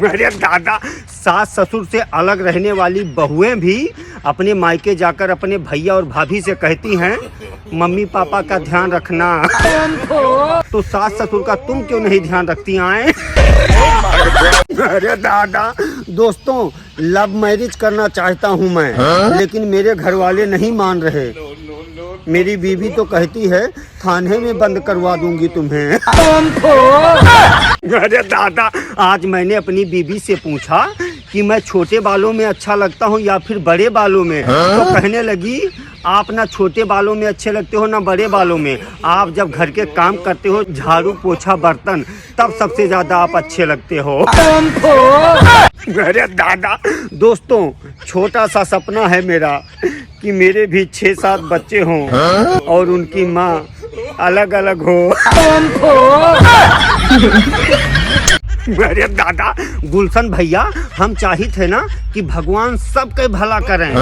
अरे दादा, सास ससुर से अलग रहने वाली बहुएं भी अपने मायके जाकर अपने भैया और भाभी से कहती हैं मम्मी पापा का ध्यान रखना। तो सास ससुर का तुम क्यों नहीं ध्यान रखती आए? अरे दादा, दोस्तों लव मैरिज करना चाहता हूँ मैं, लेकिन मेरे घर वाले नहीं मान रहे। मेरी बीवी तो कहती है थाने में बंद करवा दूंगी तुम्हें। अरे दादा, आज मैंने अपनी बीवी से पूछा कि मैं छोटे बालों में अच्छा लगता हूँ या फिर बड़े बालों में, तो कहने लगी आप ना छोटे बालों में अच्छे लगते हो ना बड़े बालों में। आप जब घर के काम करते हो, झाड़ू पोछा बर्तन, तब सबसे ज्यादा आप अच्छे लगते हो। अरे दादा, दोस्तों छोटा सा सपना है मेरा कि मेरे भी 6-7 बच्चे हों और उनकी माँ अलग अलग हो। अरे दादा, गुलशन भैया, हम चाहिए थे ना कि भगवान सबके भला करें,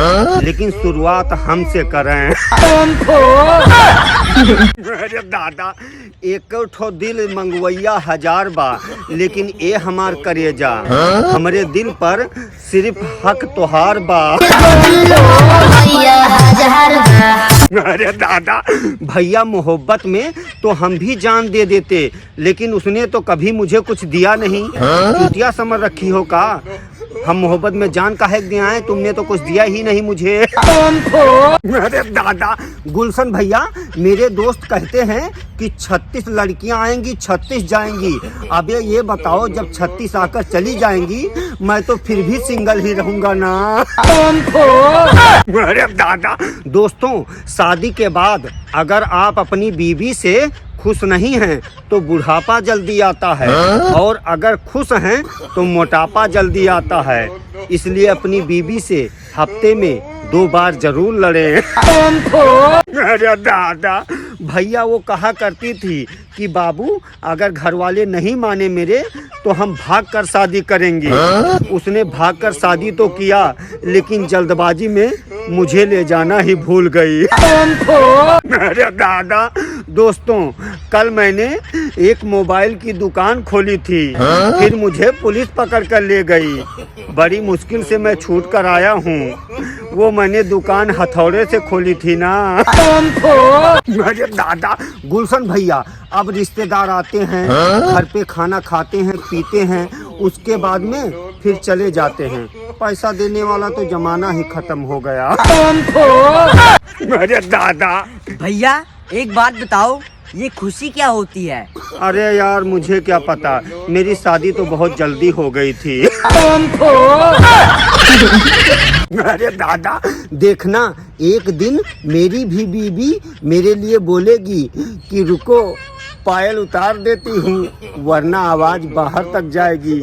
लेकिन शुरुआत हमसे करें। अरे दादा, एक ठो दिल मंगवैया 1000 बा, लेकिन ए हमार करेजा, हमरे दिल पर सिर्फ हक तोहार बा। अरे दादा, भैया मोहब्बत में तो हम भी जान दे देते, लेकिन उसने तो कभी मुझे कुछ दिया नहीं। चूतिया समझ रखी हो का? हम मोहब्बत में जान काहे दिया है? तुमने तो कुछ दिया ही नहीं मुझे। अरे दादा, गुलशन भैया, मेरे दोस्त कहते हैं कि 36 लड़कियां आएंगी 36 जाएंगी। अब ये बताओ, जब 36 आकर चली जाएंगी, मैं तो फिर भी सिंगल ही रहूंगा ना। अरे दादा, दोस्तों शादी के बाद अगर आप अपनी बीवी से खुश नहीं हैं तो बुढ़ापा जल्दी आता है, और अगर खुश हैं तो मोटापा जल्दी आता है। इसलिए अपनी बीवी से हफ्ते में 2 बार जरूर लड़ें। अरे दादा, भैया वो कहा करती थी कि बाबू अगर घर वाले नहीं माने मेरे तो हम भाग कर शादी करेंगे। उसने भाग कर शादी तो किया, लेकिन जल्दबाजी में मुझे ले जाना ही भूल गई। अरे दादा, दोस्तों कल मैंने एक मोबाइल की दुकान खोली थी, फिर मुझे पुलिस पकड़ कर ले गई। बड़ी मुश्किल से मैं छूट कर आया हूँ। वो मैंने दुकान हथौड़े से खोली थी ना। अरे दादा, गुलशन भैया, अब रिश्तेदार आते हैं, घर पे खाना खाते हैं पीते हैं, उसके बाद में फिर चले जाते हैं। पैसा देने वाला तो जमाना ही खत्म हो गया। अरे दादा, भैया एक बात बताओ, ये खुशी क्या होती है? अरे यार, मुझे क्या पता, मेरी शादी तो बहुत जल्दी हो गई थी। अरे दादा, देखना एक दिन मेरी भी बीवी मेरे लिए बोलेगी कि रुको पायल उतार देती हूँ, वरना आवाज बाहर तक जाएगी,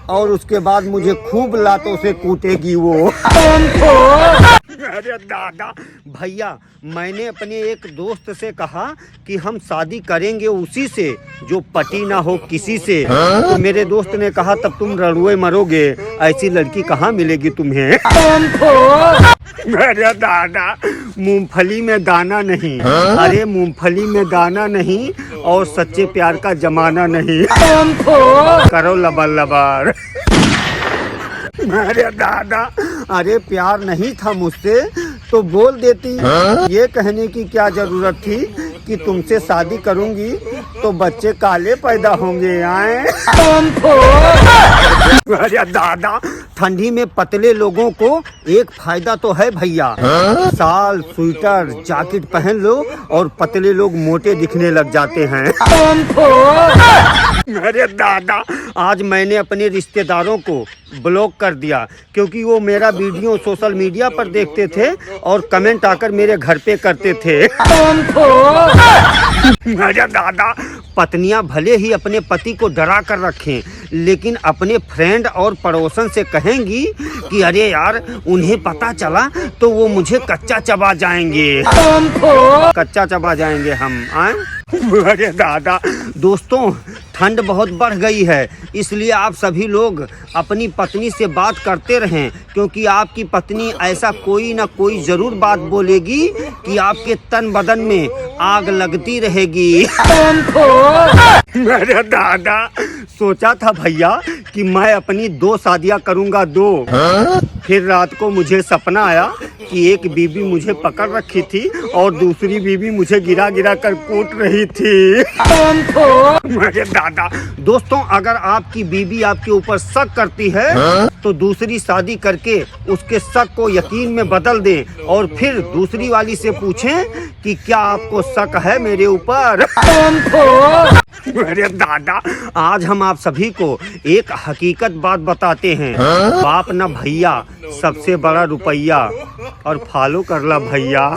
और उसके बाद मुझे खूब लातों से कूटेगी वो। अरे दादा, भैया मैंने अपने एक दोस्त से कहा कि हम शादी करेंगे उसी से जो पटी ना हो किसी से। तो मेरे दोस्त ने कहा तब तुम रड़ुए मरोगे, ऐसी लड़की कहाँ मिलेगी तुम्हें। अरे दादा, मूंगफली में दाना नहीं, अरे मूंगफली में दाना नहीं और सच्चे प्यार का जमाना नहीं। करो लबर लबर। अरे दादा, अरे प्यार नहीं था मुझसे तो बोल देती। ये कहने की क्या जरूरत थी कि तुमसे शादी करूंगी तो बच्चे काले पैदा होंगे आए। अरे दादा, ठंडी में पतले लोगों को एक फायदा तो है भैया, शाल स्वेटर जैकेट पहन लो और पतले लोग मोटे दिखने लग जाते हैं। अरे दादा, आज मैंने अपने रिश्तेदारों को ब्लॉक कर दिया, क्योंकि वो मेरा वीडियो सोशल मीडिया पर देखते थे और कमेंट आकर मेरे घर पे करते थे। अरे दादा, पत्नियां भले ही अपने पति को डरा कर रखें, लेकिन अपने फ्रेंड और पड़ोसन से कहेंगी कि अरे यार उन्हें पता चला तो वो मुझे कच्चा चबा जाएंगे। कच्चा चबा जाएंगे हम आए। अरे दादा, दोस्तों ठंड बहुत बढ़ गई है, इसलिए आप सभी लोग अपनी पत्नी से बात करते रहें, क्योंकि आपकी पत्नी ऐसा कोई ना कोई ज़रूर बात बोलेगी कि आपके तन बदन में आग लगती रहेगी। मेरे दादा, सोचा था भैया कि मैं अपनी 2 शादियां करूंगा, 2। फिर रात को मुझे सपना आया कि एक बीबी मुझे पकड़ रखी थी और दूसरी बीबी मुझे गिरा गिरा कर कूट रही थी। मेरे दादा, दोस्तों, अगर आपकी बीबी आपके ऊपर शक करती है तो दूसरी शादी करके उसके शक को यकीन में बदल दें और फिर दूसरी वाली से पूछें कि क्या आपको शक है मेरे ऊपर। मेरे दादा, आज हम आप सभी को एक हकीकत बात बताते हैं। बाप ना भैया, सबसे बड़ा रुपया, और फॉलो कर ला भैया।